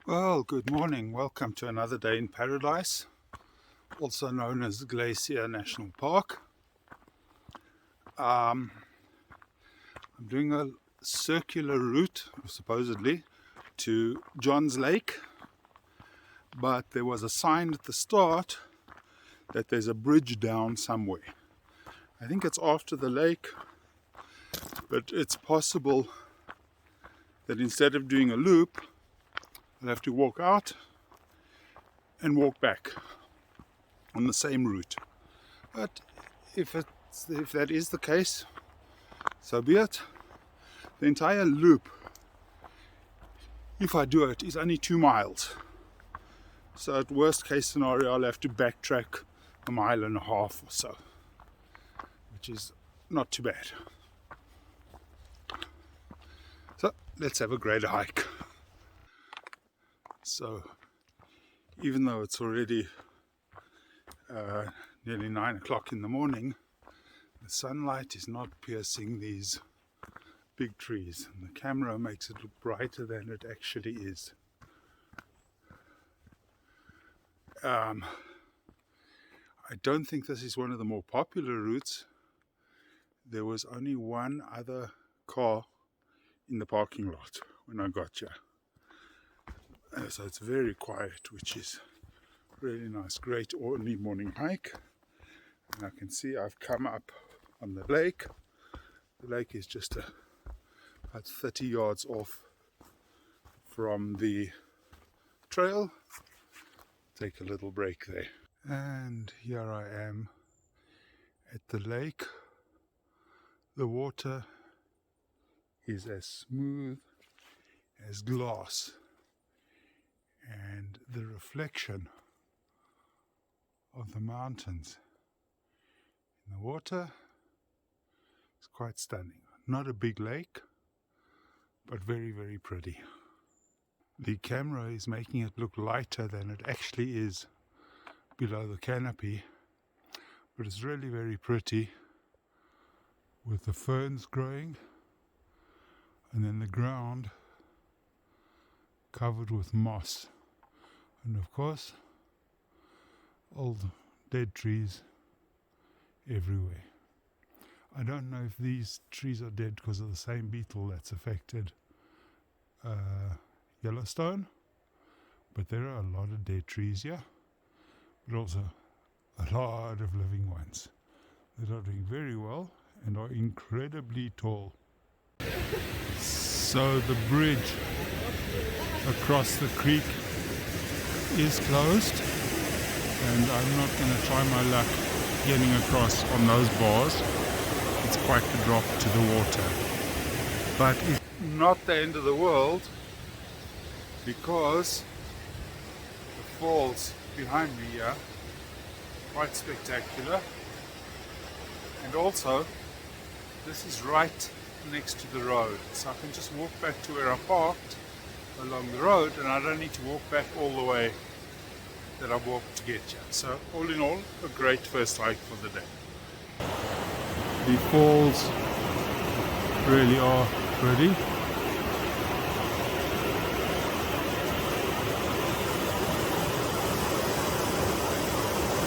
Well, good morning. Welcome to another day in paradise, also known as Glacier National Park. I'm doing a circular route, supposedly, to John's Lake, but there was a sign at the start that there's a bridge down somewhere. I think it's after the lake, but it's possible that instead of doing a loop, I'll have to walk out and walk back on the same route. But if that is the case, so be it. The entire loop, if I do it, is only 2 miles. So at worst case scenario, I'll have to backtrack 1.5 miles or so, which is not too bad. So let's have a great hike. So even though it's already nearly 9 o'clock in the morning, the sunlight is not piercing these big trees, and the camera makes it look brighter than it actually is. I don't think this is one of the more popular routes. There was only one other car in the parking lot when I got here. So it's very quiet, which is really nice. Great early morning hike. And I can see I've come up on the lake. The lake is just about 30 yards off from the trail. Take a little break there. And here I am at the lake. The water is as smooth as glass, and the reflection of the mountains in the water is quite stunning. Not a big lake, but very, very pretty. The camera is making it look lighter than it actually is below the canopy, but it's really very pretty with the ferns growing and then the ground covered with moss, and of course old dead trees everywhere. I don't know if these trees are dead because of the same beetle that's affected Yellowstone, but there are a lot of dead trees here, but also a lot of living ones that are doing very well and are incredibly tall. So the bridge across the creek is closed, and I'm not going to try my luck getting across on those bars. It's quite the drop to the water, but it's not the end of the world, because the falls behind me here are quite spectacular, and also this is right next to the road, so I can just walk back to where I parked along the road, and I don't need to walk back all the way that I walked to get here. So all in all, a great first hike for the day. The falls really are pretty.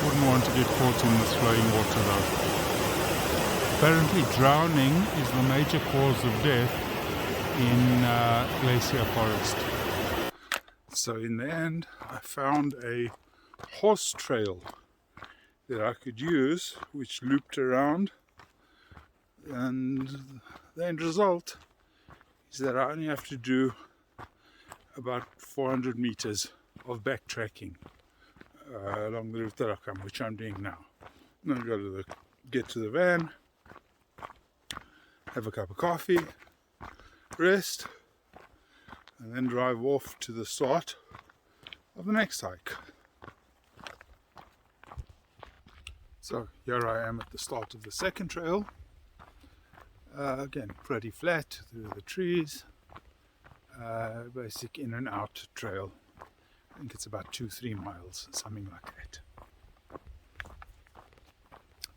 Wouldn't want to get caught in this flowing water though. Apparently drowning is the major cause of death in Glacier Forest. So in the end, I found a horse trail that I could use, which looped around, and the end result is that I only have to do about 400 meters of backtracking along the route that I come, which I'm doing now. I'm going to get to the van, have a cup of coffee, rest, and then drive off to the start of the next hike. So here I am at the start of the second trail. Again, pretty flat through the trees. Basic in and out trail. I think it's about 2-3 miles, something like that.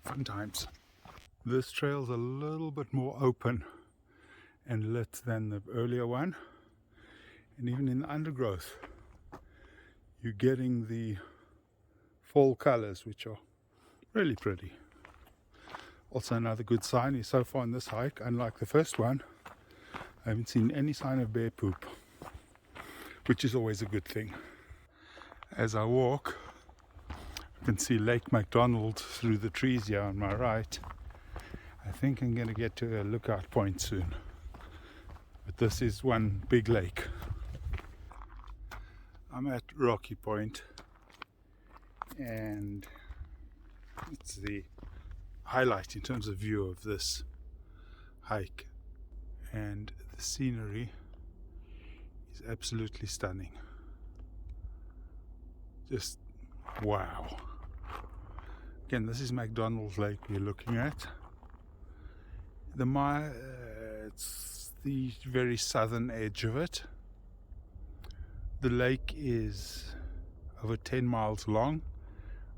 Fun times. This trail's a little bit more open and lit than the earlier one, and even in the undergrowth you're getting the fall colors, which are really pretty. Also, another good sign is so far on this hike, unlike the first one, I haven't seen any sign of bear poop, which is always a good thing. As I walk, I can see Lake McDonald through the trees here on my right. I think I'm going to get to a lookout point soon. But this is one big lake. I'm at Rocky Point, and it's the highlight in terms of view of this hike. And the scenery is absolutely stunning. Just wow. Again, this is McDonald's Lake we're looking at. It's the very southern edge of it. The lake is over 10 miles long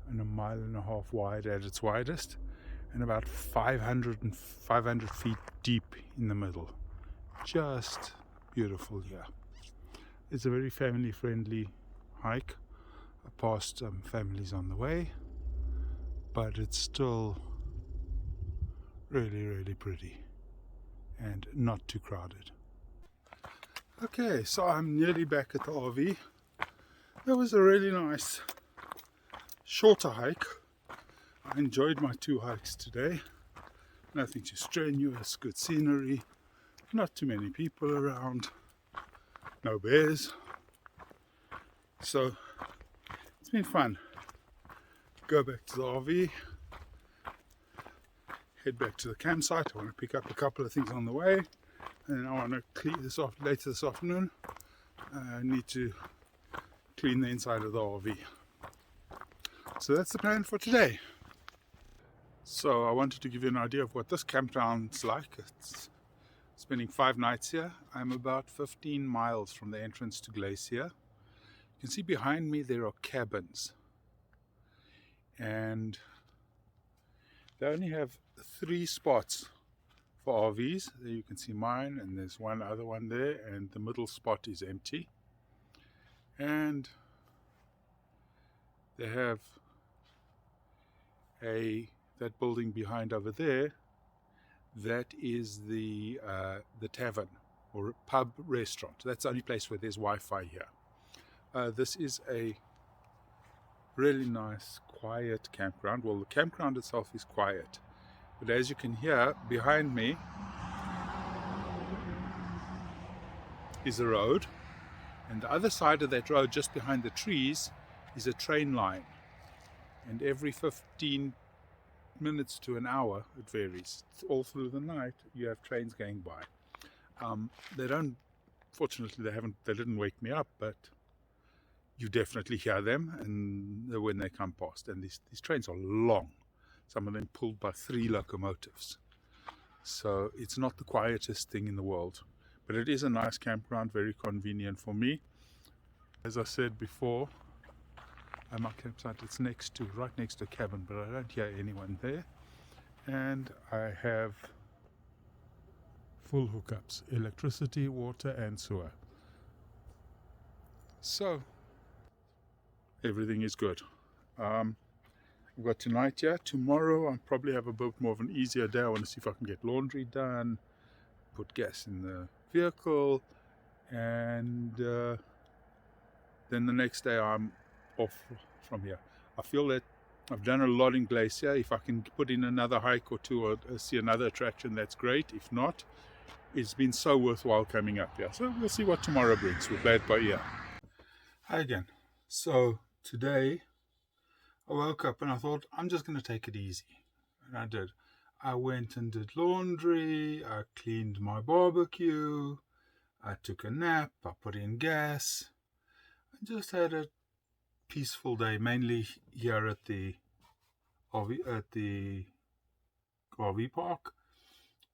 and 1.5 miles wide at its widest, and about 500 feet deep in the middle. Just beautiful here. It's a very family friendly hike. I passed families on the way, but it's still really pretty and not too crowded. Okay, so I'm nearly back at the RV. That was a really nice shorter hike. I enjoyed my 2 hikes today. Nothing too strenuous, good scenery, not too many people around, no bears. So it's been fun. Go back to the RV, head back to the campsite. I want to pick up a couple of things on the way, and then I want to clean this off later this afternoon. I need to clean the inside of the RV. So that's the plan for today. So I wanted to give you an idea of what this campground's like. It's spending 5 nights here. I'm about 15 miles from the entrance to Glacier. You can see behind me there are cabins, and they only have 3 spots for RVs. There you can see mine, and there's one other one there, and the middle spot is empty. And they have that building behind over there, that is the tavern or pub restaurant. That's the only place where there's Wi-Fi here. This is a really nice quiet campground. Well, the campground itself is quiet, but as you can hear behind me is a road, and the other side of that road, just behind the trees, is a train line. And every 15 minutes to an hour, it varies, all through the night, you have trains going by. Fortunately they didn't wake me up, but you definitely hear them and when they come past. And these trains are long, some of them pulled by 3 locomotives. So it's not the quietest thing in the world, but it is a nice campground, very convenient for me. As I said before, my campsite is right next to a cabin, but I don't hear anyone there. And I have full hookups, electricity, water and sewer. So everything is good. I've got tonight here. Tomorrow I'll probably have a bit more of an easier day. I want to see if I can get laundry done, put gas in the vehicle, and then the next day I'm off from here. I feel that I've done a lot in Glacier. If I can put in another hike or 2 or see another attraction, that's great. If not, it's been so worthwhile coming up here. So we'll see what tomorrow brings. We'll play it by ear. Hi again. So today I woke up and I thought I'm just going to take it easy. And I did. I went and did laundry. I cleaned my barbecue. I took a nap. I put in gas. I just had a peaceful day, mainly here at the RV park,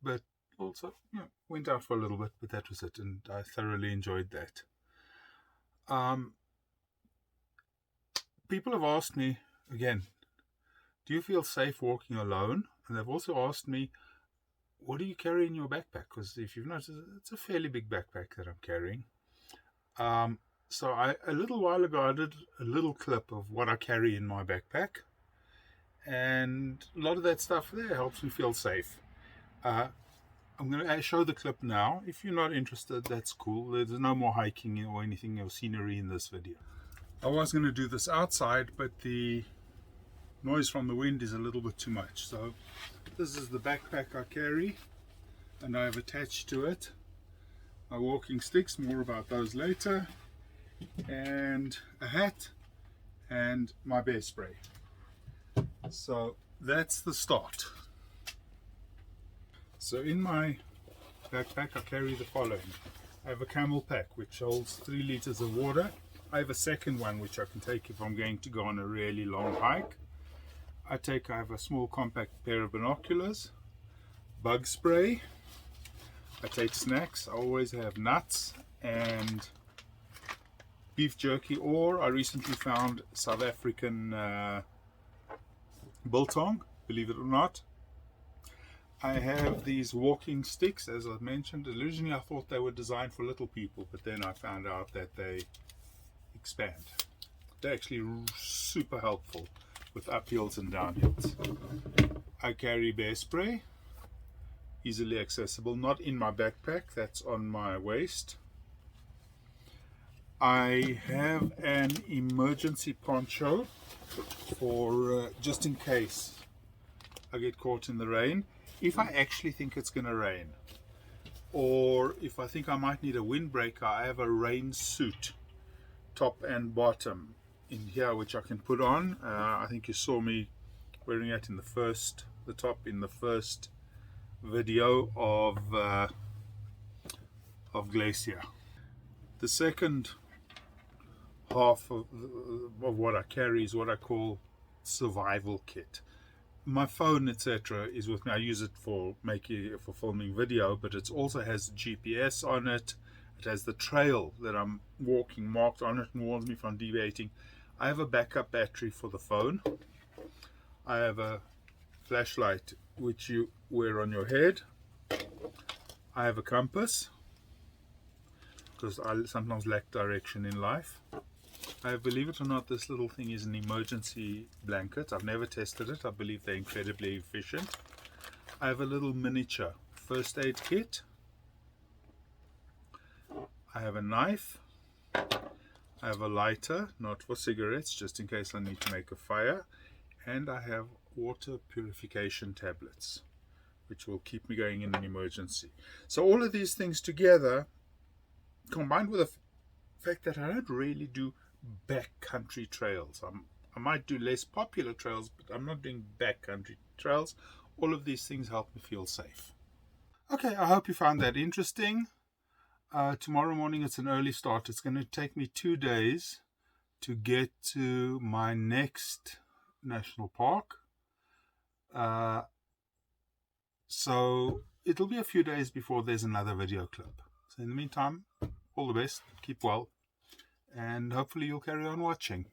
but also went out for a little bit, but that was it, and I thoroughly enjoyed that. People have asked me again, do you feel safe walking alone? And they've also asked me, what do you carry in your backpack? Because if you've noticed, it's a fairly big backpack that I'm carrying. So a little while ago I did a little clip of what I carry in my backpack, and a lot of that stuff there helps me feel safe. I'm going to show the clip now. If you're not interested, that's cool. There's no more hiking or anything or scenery in this video. I was going to do this outside, but the noise from the wind is a little bit too much. So this is the backpack I carry, and I have attached to it my walking sticks, more about those later, and a hat and my bear spray. So that's the start. So in my backpack I carry the following. I have a camel pack which holds 3 liters of water. I have a second one which I can take if I'm going to go on a really long hike. I have a small compact pair of binoculars, bug spray. I take snacks. I always have nuts and beef jerky, or I recently found South African biltong, believe it or not. I have these walking sticks, as I mentioned. Originally I thought they were designed for little people, but then I found out that they expand. They're actually super helpful with uphills and downhills. I carry bear spray, easily accessible, not in my backpack, that's on my waist. I have an emergency poncho for just in case I get caught in the rain. If I actually think it's going to rain, or if I think I might need a windbreaker, I have a rain suit, top and bottom, in here, which I can put on. I think you saw me wearing it in the top in the first video of Glacier. The second half of what I carry is what I call survival kit. My phone, etc., is with me. I use it for filming video, but it also has GPS on it. It has the trail that I'm walking marked on it and warns me if I'm deviating. I have a backup battery for the phone. I have a flashlight which you wear on your head. I have a compass because I sometimes lack direction in life. Believe it or not, this little thing is an emergency blanket. I've never tested it. I believe they're incredibly efficient. I have a little miniature first aid kit. I have a knife. I have a lighter, not for cigarettes, just in case I need to make a fire. And I have water purification tablets, which will keep me going in an emergency. So all of these things together, combined with the fact that I don't really do backcountry trails. I might do less popular trails, but I'm not doing backcountry trails. All of these things help me feel safe. Okay, I hope you found that interesting. Tomorrow morning it's an early start. It's going to take me 2 days to get to my next national park. So it'll be a few days before there's another video clip. So in the meantime, all the best, keep well, and hopefully you'll carry on watching.